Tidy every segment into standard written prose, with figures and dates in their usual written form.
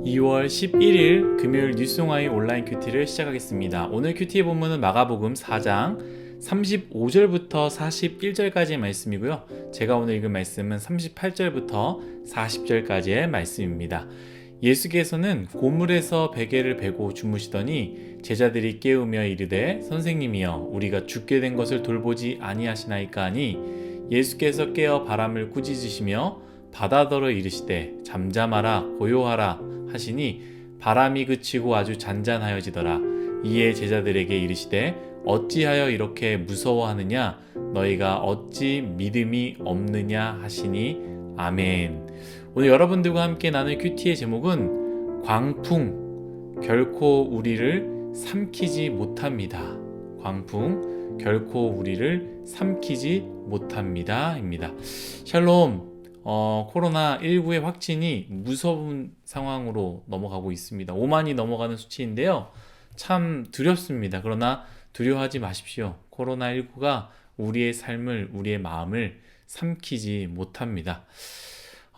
2월 11일 금요일 뉴스송아이 온라인 큐티를 시작하겠습니다. 오늘 큐티의 본문은 마가복음 4장 35절부터 41절까지의 말씀이고요. 제가 오늘 읽은 말씀은 38절부터 40절까지의 말씀입니다. 예수께서는 고물에서 베개를 베고 주무시더니 제자들이 깨우며 이르되 선생님이여 우리가 죽게 된 것을 돌보지 아니하시나이까 하니 예수께서 깨어 바람을 꾸짖으시며 바다더러 이르시되 잠잠하라 고요하라 하시니 바람이 그치고 아주 잔잔하여지더라. 이에 제자들에게 이르시되 어찌하여 이렇게 무서워하느냐 너희가 어찌 믿음이 없느냐 하시니 아멘. 오늘 여러분들과 함께 나눌 큐티의 제목은 광풍 결코 우리를 삼키지 못합니다. 광풍 결코 우리를 삼키지 못합니다 입니다. 샬롬. 코로나19의 확진이 무서운 상황으로 넘어가고 있습니다. 5만이 넘어가는 수치인데요. 참 두렵습니다. 그러나 두려워하지 마십시오. 코로나19가 우리의 삶을, 우리의 마음을 삼키지 못합니다.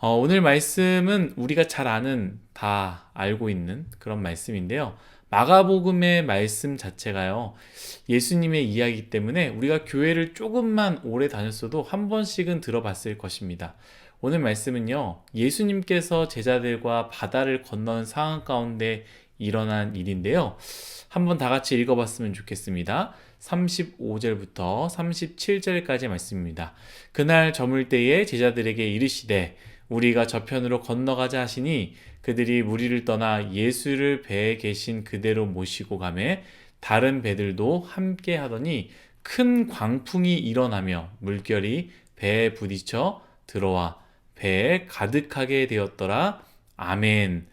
오늘 말씀은 우리가 잘 아는, 다 알고 있는 그런 말씀인데요. 마가복음의 말씀 자체가요, 예수님의 이야기 때문에 우리가 교회를 조금만 오래 다녔어도 한 번씩은 들어봤을 것입니다. 오늘 말씀은요, 예수님께서 제자들과 바다를 건너는 상황 가운데 일어난 일인데요. 한번 다 같이 읽어봤으면 좋겠습니다. 35절부터 37절까지 말씀입니다. 그날 저물 때에 제자들에게 이르시되 우리가 저편으로 건너가자 하시니 그들이 무리를 떠나 예수를 배에 계신 그대로 모시고 가매 다른 배들도 함께 하더니 큰 광풍이 일어나며 물결이 배에 부딪혀 들어와 배에 가득하게 되었더라. 아멘.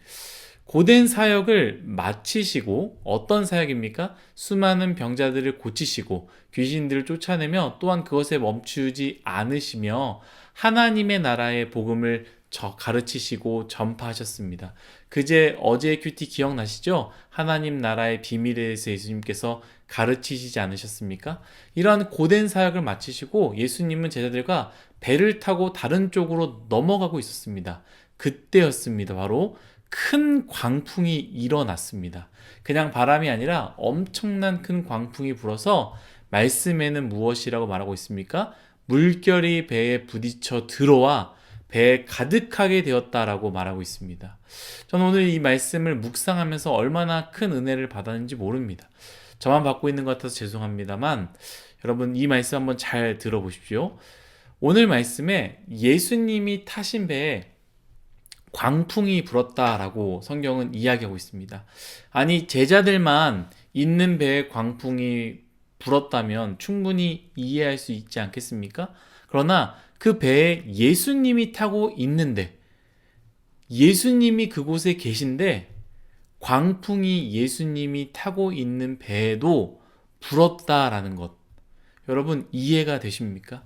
고된 사역을 마치시고, 어떤 사역입니까? 수많은 병자들을 고치시고 귀신들을 쫓아내며 또한 그것에 멈추지 않으시며 하나님의 나라의 복음을 가르치시고 전파하셨습니다. 어제 큐티 기억나시죠? 하나님 나라의 비밀에 대해서 예수님께서 가르치시지 않으셨습니까? 이러한 고된 사역을 마치시고 예수님은 제자들과 배를 타고 다른 쪽으로 넘어가고 있었습니다. 그때였습니다. 바로 큰 광풍이 일어났습니다. 그냥 바람이 아니라 엄청난 큰 광풍이 불어서 말씀에는 무엇이라고 말하고 있습니까? 물결이 배에 부딪혀 들어와 배에 가득하게 되었다라고 말하고 있습니다. 저는 오늘 이 말씀을 묵상하면서 얼마나 큰 은혜를 받았는지 모릅니다. 저만 받고 있는 것 같아서 죄송합니다만 여러분 이 말씀 한번 잘 들어보십시오. 오늘 말씀에 예수님이 타신 배에 광풍이 불었다라고 성경은 이야기하고 있습니다. 아니 제자들만 있는 배에 광풍이 불었다면 충분히 이해할 수 있지 않겠습니까? 그러나 그 배에 예수님이 타고 있는데 예수님이 그곳에 계신데 광풍이 예수님이 타고 있는 배에도 불었다라는 것 여러분 이해가 되십니까?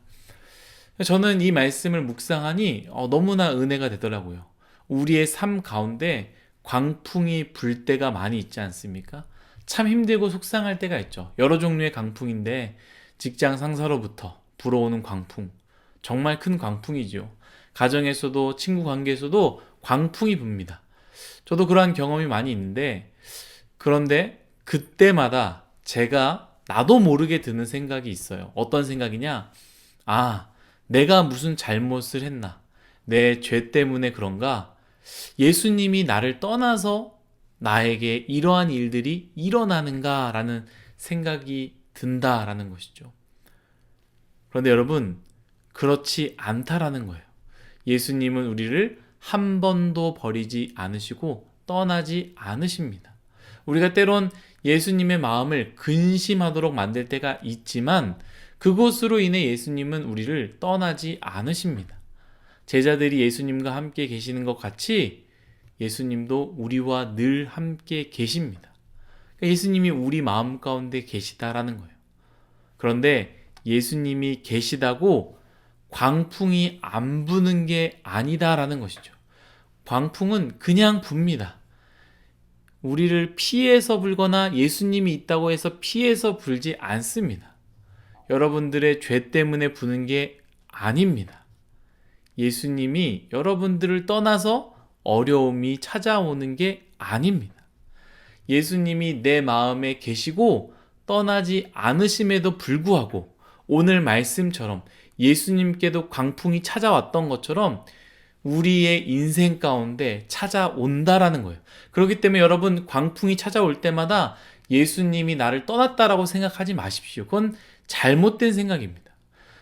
저는 이 말씀을 묵상하니 너무나 은혜가 되더라고요. 우리의 삶 가운데 광풍이 불 때가 많이 있지 않습니까? 참 힘들고 속상할 때가 있죠. 여러 종류의 광풍인데 직장 상사로부터 불어오는 광풍, 정말 큰 광풍이죠. 가정에서도 친구 관계에서도 광풍이 붑니다. 저도 그러한 경험이 많이 있는데 그런데 그때마다 나도 모르게 드는 생각이 있어요. 어떤 생각이냐? 내가 무슨 잘못을 했나? 내 죄 때문에 그런가? 예수님이 나를 떠나서 나에게 이러한 일들이 일어나는가라는 생각이 든다라는 것이죠. 그런데 여러분, 그렇지 않다라는 거예요. 예수님은 우리를 한 번도 버리지 않으시고 떠나지 않으십니다. 우리가 때론 예수님의 마음을 근심하도록 만들 때가 있지만 그것으로 인해 예수님은 우리를 떠나지 않으십니다. 제자들이 예수님과 함께 계시는 것 같이 예수님도 우리와 늘 함께 계십니다. 예수님이 우리 마음 가운데 계시다라는 거예요. 그런데 예수님이 계시다고 광풍이 안 부는 게 아니다라는 것이죠. 광풍은 그냥 붑니다. 우리를 피해서 불거나 예수님이 있다고 해서 피해서 불지 않습니다. 여러분들의 죄 때문에 부는 게 아닙니다. 예수님이 여러분들을 떠나서 어려움이 찾아오는 게 아닙니다. 예수님이 내 마음에 계시고 떠나지 않으심에도 불구하고 오늘 말씀처럼 예수님께도 광풍이 찾아왔던 것처럼 우리의 인생 가운데 찾아온다라는 거예요. 그렇기 때문에 여러분, 광풍이 찾아올 때마다 예수님이 나를 떠났다라고 생각하지 마십시오. 그건 잘못된 생각입니다.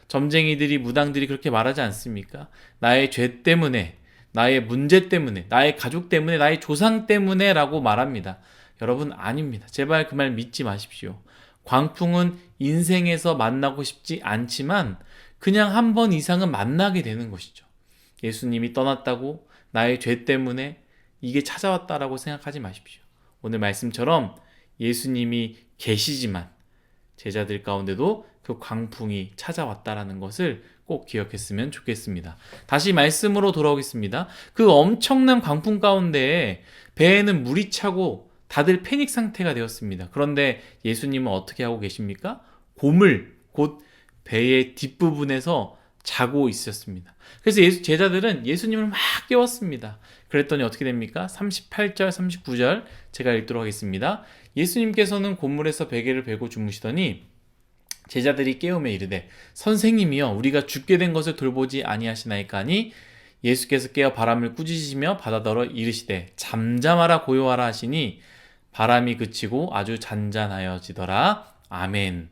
점쟁이들이, 무당들이 그렇게 말하지 않습니까? 나의 죄 때문에, 나의 문제 때문에, 나의 가족 때문에, 나의 조상 때문에 라고 말합니다. 여러분, 아닙니다. 제발 그 말 믿지 마십시오. 광풍은 인생에서 만나고 싶지 않지만 그냥 한 번 이상은 만나게 되는 것이죠. 예수님이 떠났다고 나의 죄 때문에 이게 찾아왔다라고 생각하지 마십시오. 오늘 말씀처럼 예수님이 계시지만 제자들 가운데도 그 광풍이 찾아왔다라는 것을 꼭 기억했으면 좋겠습니다. 다시 말씀으로 돌아오겠습니다. 그 엄청난 광풍 가운데 배에는 물이 차고 다들 패닉 상태가 되었습니다. 그런데 예수님은 어떻게 하고 계십니까? 고물, 곧 배의 뒷부분에서 자고 있었습니다. 그래서 제자들은 예수님을 막 깨웠습니다. 그랬더니 어떻게 됩니까? 38절, 39절 제가 읽도록 하겠습니다. 예수님께서는 고물에서 베개를 베고 주무시더니 제자들이 깨우며 이르되 선생님이여 우리가 죽게 된 것을 돌보지 아니하시나이까 하니 예수께서 깨어 바람을 꾸짖으시며 바다더러 이르시되 잠잠하라 고요하라 하시니 바람이 그치고 아주 잔잔하여지더라. 아멘.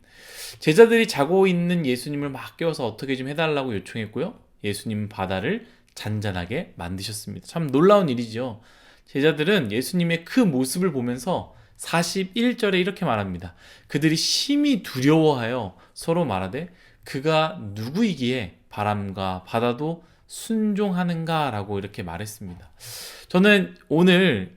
제자들이 자고 있는 예수님을 막 깨워서 어떻게 좀 해달라고 요청했고요. 예수님은 바다를 잔잔하게 만드셨습니다. 참 놀라운 일이죠. 제자들은 예수님의 그 모습을 보면서 41절에 이렇게 말합니다. 그들이 심히 두려워하여 서로 말하되 그가 누구이기에 바람과 바다도 순종하는가 라고 이렇게 말했습니다. 저는 오늘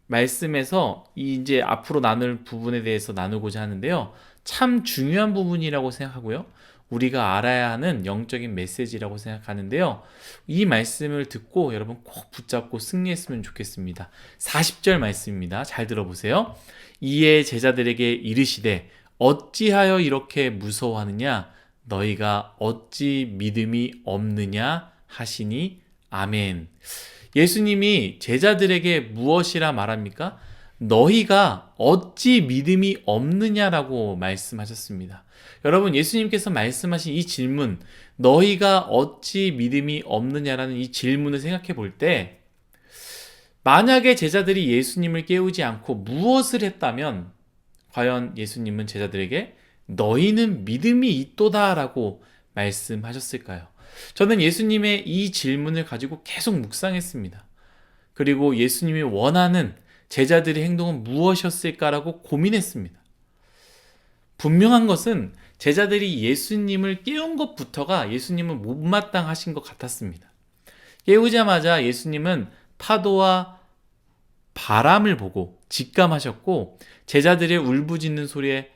말씀에서 이제 앞으로 나눌 부분에 대해서 나누고자 하는데요. 참 중요한 부분이라고 생각하고요. 우리가 알아야 하는 영적인 메시지라고 생각하는데요. 이 말씀을 듣고 여러분 꼭 붙잡고 승리했으면 좋겠습니다. 40절 말씀입니다. 잘 들어보세요. 이에 제자들에게 이르시되 어찌하여 이렇게 무서워하느냐? 너희가 어찌 믿음이 없느냐? 하시니 아멘. 예수님이 제자들에게 무엇이라 말합니까? 너희가 어찌 믿음이 없느냐라고 말씀하셨습니다. 여러분, 예수님께서 말씀하신 이 질문, 너희가 어찌 믿음이 없느냐라는 이 질문을 생각해 볼 때, 만약에 제자들이 예수님을 깨우지 않고 무엇을 했다면 과연 예수님은 제자들에게 너희는 믿음이 있도다라고 말씀하셨을까요? 저는 예수님의 이 질문을 가지고 계속 묵상했습니다. 그리고 예수님이 원하는 제자들의 행동은 무엇이었을까라고 고민했습니다. 분명한 것은 제자들이 예수님을 깨운 것부터가 예수님은 못마땅하신 것 같았습니다. 깨우자마자 예수님은 파도와 바람을 보고 직감하셨고 제자들의 울부짖는 소리에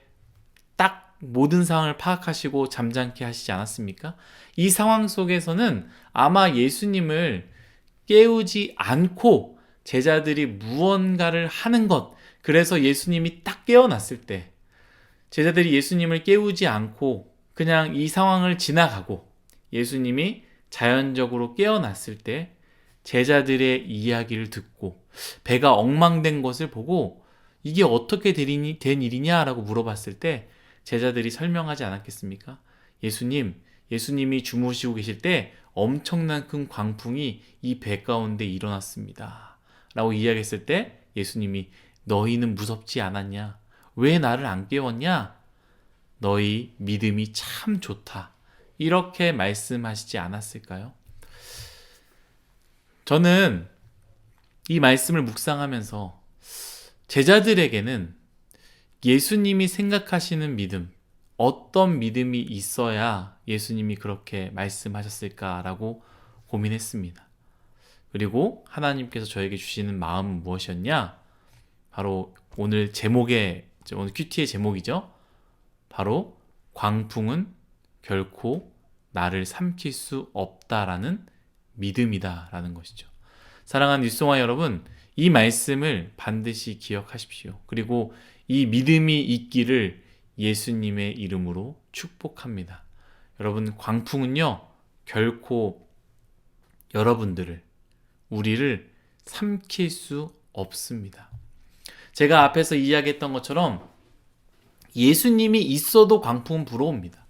딱 모든 상황을 파악하시고 잠잠케 하시지 않았습니까? 이 상황 속에서는 아마 예수님을 깨우지 않고 제자들이 무언가를 하는 것, 그래서 예수님이 딱 깨어났을 때 제자들이 예수님을 깨우지 않고 그냥 이 상황을 지나가고 예수님이 자연적으로 깨어났을 때 제자들의 이야기를 듣고 배가 엉망된 것을 보고 이게 어떻게 된 일이냐라고 물어봤을 때 제자들이 설명하지 않았겠습니까? 예수님이 주무시고 계실 때 엄청난 큰 광풍이 이 배 가운데 일어났습니다. 라고 이야기했을 때 예수님이 너희는 무섭지 않았냐? 왜 나를 안 깨웠냐? 너희 믿음이 참 좋다. 이렇게 말씀하시지 않았을까요? 저는 이 말씀을 묵상하면서 제자들에게는 예수님이 생각하시는 믿음, 어떤 믿음이 있어야 예수님이 그렇게 말씀하셨을까라고 고민했습니다. 그리고 하나님께서 저에게 주시는 마음은 무엇이었냐? 바로 오늘 큐티의 제목이죠. 바로 광풍은 결코 나를 삼킬 수 없다라는 믿음이다라는 것이죠. 사랑하는 뉴스동화 여러분, 이 말씀을 반드시 기억하십시오. 그리고 이 믿음이 있기를 예수님의 이름으로 축복합니다. 여러분, 광풍은요 결코 우리를 삼킬 수 없습니다. 제가 앞에서 이야기했던 것처럼 예수님이 있어도 광풍은 불어옵니다.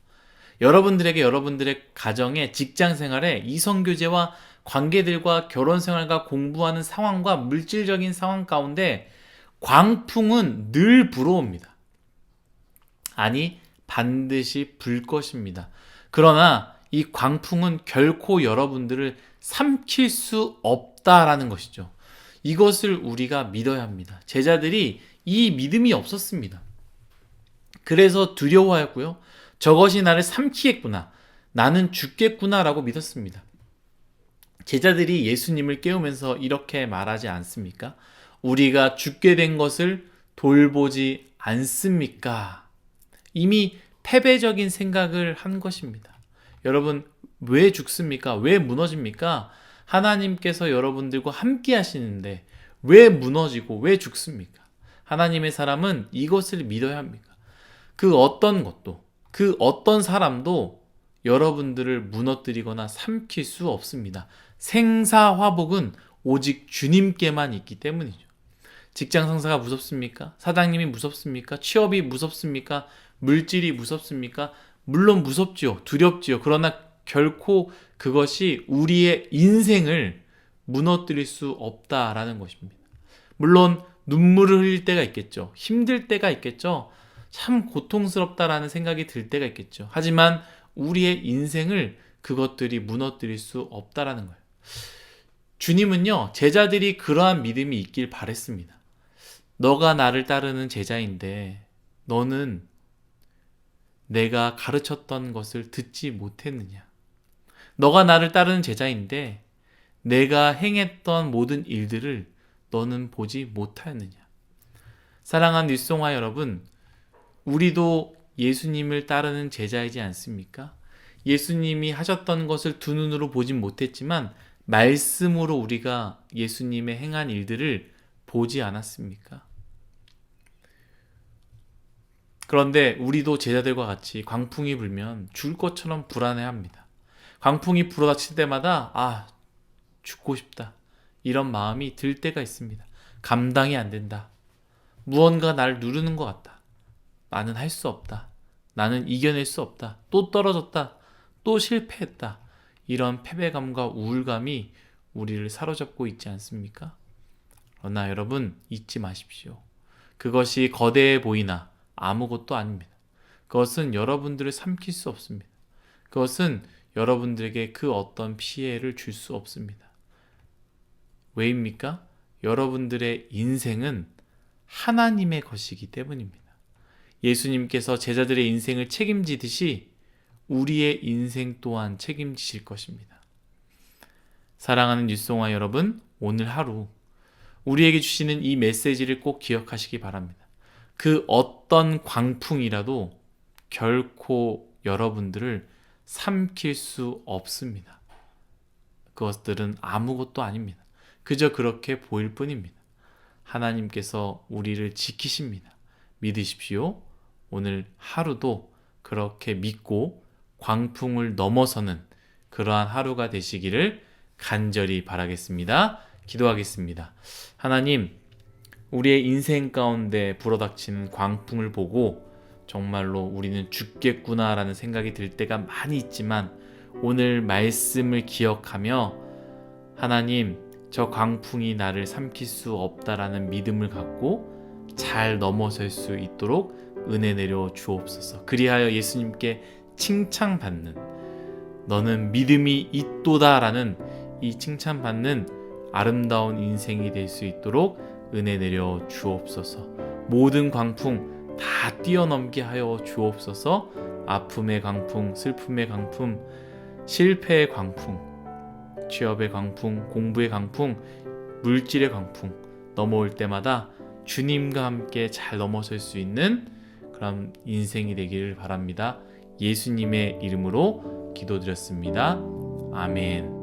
여러분들에게 여러분들의 가정에, 직장 생활에, 이성교제와 관계들과 결혼 생활과 공부하는 상황과 물질적인 상황 가운데 광풍은 늘 불어옵니다. 아니, 반드시 불 것입니다. 그러나 이 광풍은 결코 여러분들을 삼킬 수 없다라는 것이죠. 이것을 우리가 믿어야 합니다. 제자들이 이 믿음이 없었습니다. 그래서 두려워하였고요. 저것이 나를 삼키겠구나. 나는 죽겠구나 라고 믿었습니다. 제자들이 예수님을 깨우면서 이렇게 말하지 않습니까? 우리가 죽게 된 것을 돌보지 않습니까? 이미 패배적인 생각을 한 것입니다. 여러분, 왜 죽습니까? 왜 무너집니까? 하나님께서 여러분들과 함께 하시는데 왜 무너지고 왜 죽습니까? 하나님의 사람은 이것을 믿어야 합니까? 그 어떤 것도, 그 어떤 사람도 여러분들을 무너뜨리거나 삼킬 수 없습니다. 생사화복은 오직 주님께만 있기 때문이죠. 직장 상사가 무섭습니까? 사장님이 무섭습니까? 취업이 무섭습니까? 물질이 무섭습니까? 물론 무섭지요. 두렵지요. 그러나 결코 그것이 우리의 인생을 무너뜨릴 수 없다라는 것입니다. 물론 눈물을 흘릴 때가 있겠죠. 힘들 때가 있겠죠. 참 고통스럽다라는 생각이 들 때가 있겠죠. 하지만 우리의 인생을 그것들이 무너뜨릴 수 없다라는 거예요. 주님은요, 제자들이 그러한 믿음이 있길 바랬습니다. 너가 나를 따르는 제자인데 너는 내가 가르쳤던 것을 듣지 못했느냐? 너가 나를 따르는 제자인데 내가 행했던 모든 일들을 너는 보지 못하였느냐? 사랑하는 윗송화 여러분, 우리도 예수님을 따르는 제자이지 않습니까? 예수님이 하셨던 것을 두 눈으로 보진 못했지만 말씀으로 우리가 예수님의 행한 일들을 보지 않았습니까? 그런데 우리도 제자들과 같이 광풍이 불면 죽을 것처럼 불안해합니다. 광풍이 불어닥칠 때마다 죽고 싶다. 이런 마음이 들 때가 있습니다. 감당이 안 된다. 무언가 나를 누르는 것 같다. 나는 할 수 없다. 나는 이겨낼 수 없다. 또 떨어졌다. 또 실패했다. 이런 패배감과 우울감이 우리를 사로잡고 있지 않습니까? 그러나 여러분, 잊지 마십시오. 그것이 거대해 보이나 아무것도 아닙니다. 그것은 여러분들을 삼킬 수 없습니다. 그것은 여러분들에게 그 어떤 피해를 줄 수 없습니다. 왜입니까? 여러분들의 인생은 하나님의 것이기 때문입니다. 예수님께서 제자들의 인생을 책임지듯이 우리의 인생 또한 책임지실 것입니다. 사랑하는 윗송아 여러분, 오늘 하루 우리에게 주시는 이 메시지를 꼭 기억하시기 바랍니다. 그 어떤 광풍이라도 결코 여러분들을 삼킬 수 없습니다. 그것들은 아무것도 아닙니다. 그저 그렇게 보일 뿐입니다. 하나님께서 우리를 지키십니다. 믿으십시오. 오늘 하루도 그렇게 믿고 광풍을 넘어서는 그러한 하루가 되시기를 간절히 바라겠습니다. 기도하겠습니다. 하나님, 우리의 인생 가운데 불어닥치는 광풍을 보고 정말로 우리는 죽겠구나라는 생각이 들 때가 많이 있지만 오늘 말씀을 기억하며 하나님, 저 광풍이 나를 삼킬 수 없다라는 믿음을 갖고 잘 넘어설 수 있도록 은혜 내려 주옵소서. 그리하여 예수님께 칭찬받는, 너는 믿음이 있도다라는 이 칭찬받는 아름다운 인생이 될 수 있도록 은혜 내려 주옵소서. 모든 광풍 다 뛰어넘게 하여 주옵소서. 아픔의 광풍, 슬픔의 광풍, 실패의 광풍, 취업의 광풍, 공부의 광풍, 물질의 광풍 넘어올 때마다 주님과 함께 잘 넘어설 수 있는 그런 인생이 되기를 바랍니다. 예수님의 이름으로 기도드렸습니다. 아멘.